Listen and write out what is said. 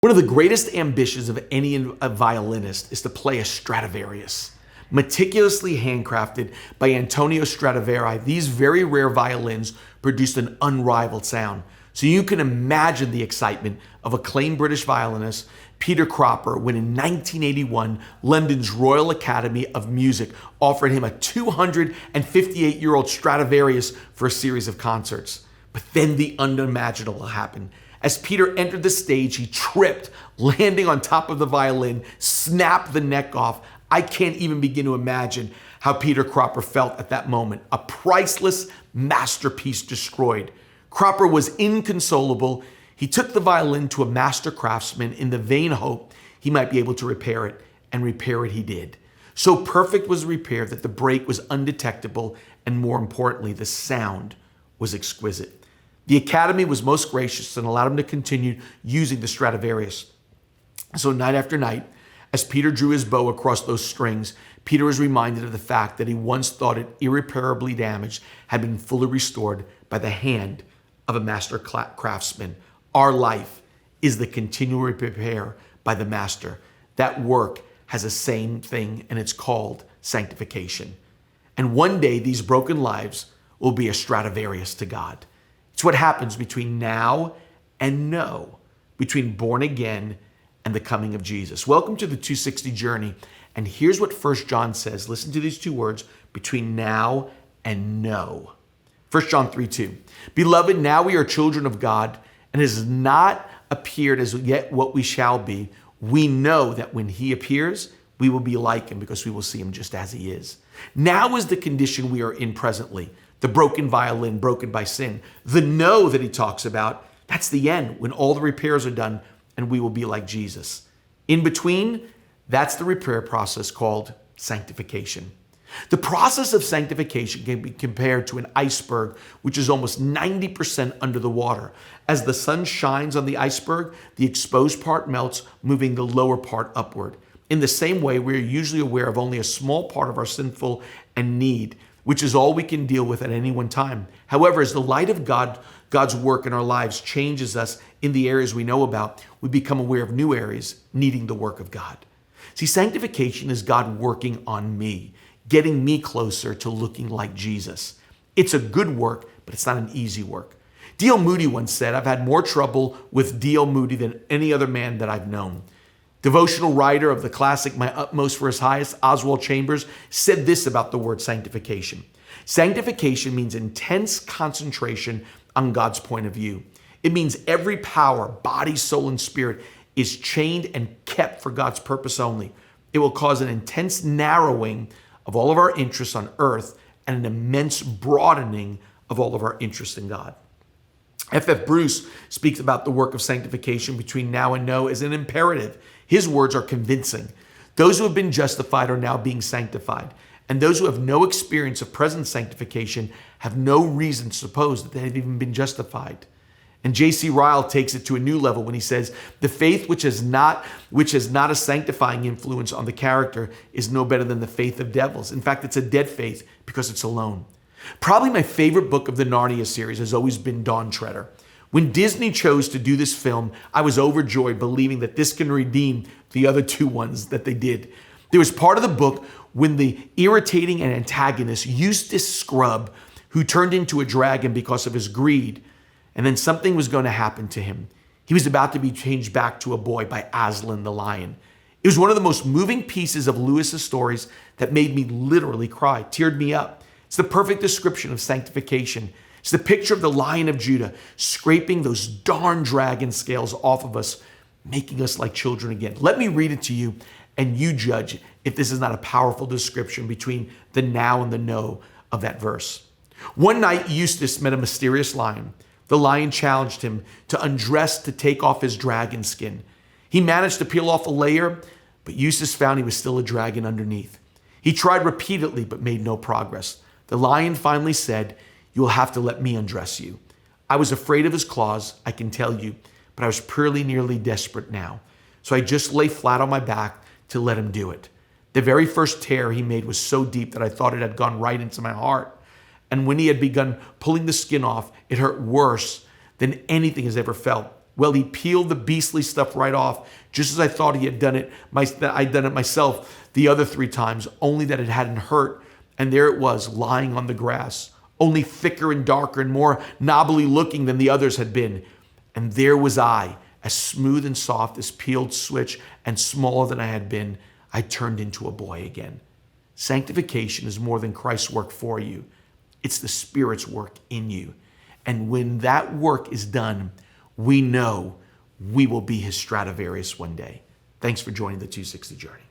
One of the greatest ambitions of any violinist is to play a Stradivarius. Meticulously handcrafted by Antonio Stradivari, these very rare violins produced an unrivaled sound. So you can imagine the excitement of acclaimed British violinist Peter Cropper when in 1981, London's Royal Academy of Music offered him a 258-year-old Stradivarius for a series of concerts. But then the unimaginable happened. As Peter entered the stage, he tripped, landing on top of the violin, snapped the neck off. I can't even begin to imagine how Peter Cropper felt at that moment. A priceless masterpiece destroyed. Cropper was inconsolable. He took the violin to a master craftsman in the vain hope he might be able to repair it, and repair it he did. So perfect was the repair that the break was undetectable, and more importantly, the sound was exquisite. The Academy was most gracious and allowed him to continue using the Stradivarius. So night after night, as Peter drew his bow across those strings, Peter was reminded of the fact that he once thought it irreparably damaged had been fully restored by the hand of a master craftsman. Our life is the continual repair by the master. That work has the same thing, and it's called sanctification. And one day, these broken lives will be a Stradivarius to God. It's what happens between now and no, between born again and the coming of Jesus. Welcome to the 260 journey. And here's what 1 John says. Listen to these two words, between now and no. 1 John 3:2. Beloved, now we are children of God, and it has not appeared as yet what we shall be. We know that when he appears, we will be like him because we will see him just as he is. Now is the condition we are in presently. The broken violin, broken by sin. The no that he talks about, that's the end, when all the repairs are done and we will be like Jesus. In between, that's the repair process called sanctification. The process of sanctification can be compared to an iceberg, which is almost 90% under the water. As the sun shines on the iceberg, the exposed part melts, moving the lower part upward. In the same way, we are usually aware of only a small part of our sinful and need, which is all we can deal with at any one time. However, as the light of God's work in our lives changes us in the areas we know about, we become aware of new areas needing the work of God. See, sanctification is God working on me, getting me closer to looking like Jesus. It's a good work, but it's not an easy work. D.L. Moody once said, I've had more trouble with D.L. Moody than any other man that I've known. Devotional writer of the classic My Utmost for His Highest, Oswald Chambers, said this about the word sanctification. Sanctification means intense concentration on God's point of view. It means every power, body, soul, and spirit is chained and kept for God's purpose only. It will cause an intense narrowing of all of our interests on earth and an immense broadening of all of our interests in God. F.F. Bruce speaks about the work of sanctification between now and no as an imperative. His words are convincing. Those who have been justified are now being sanctified, and those who have no experience of present sanctification have no reason to suppose that they have even been justified. And J.C. Ryle takes it to a new level when he says, the faith which has not a sanctifying influence on the character is no better than the faith of devils. In fact, it's a dead faith because it's alone. Probably my favorite book of the Narnia series has always been Dawn Treader. When Disney chose to do this film, I was overjoyed, believing that this can redeem the other two ones that they did. There was part of the book when the irritating and antagonist Eustace Scrubb, who turned into a dragon because of his greed, and then something was going to happen to him. He was about to be changed back to a boy by Aslan the lion. It was one of the most moving pieces of Lewis's stories that made me literally cry, teared me up. It's the perfect description of sanctification. It's the picture of the Lion of Judah scraping those darn dragon scales off of us, making us like children again. Let me read it to you, and you judge if this is not a powerful description between the now and the no of that verse. One night, Eustace met a mysterious lion. The lion challenged him to undress to take off his dragon skin. He managed to peel off a layer, but Eustace found he was still a dragon underneath. He tried repeatedly, but made no progress. The lion finally said, "You will have to let me undress you." I was afraid of his claws, I can tell you, but I was pretty nearly desperate now. So I just lay flat on my back to let him do it. The very first tear he made was so deep that I thought it had gone right into my heart. And when he had begun pulling the skin off, it hurt worse than anything has ever felt. Well, he peeled the beastly stuff right off, just as I thought he had done it. I'd done it myself the other 3 times, only that it hadn't hurt. And there it was, lying on the grass, only thicker and darker and more knobbly looking than the others had been. And there was I, as smooth and soft as peeled switch and smaller than I had been. I turned into a boy again. Sanctification is more than Christ's work for you. It's the Spirit's work in you. And when that work is done, we know we will be his Stradivarius one day. Thanks for joining the 260 Journey.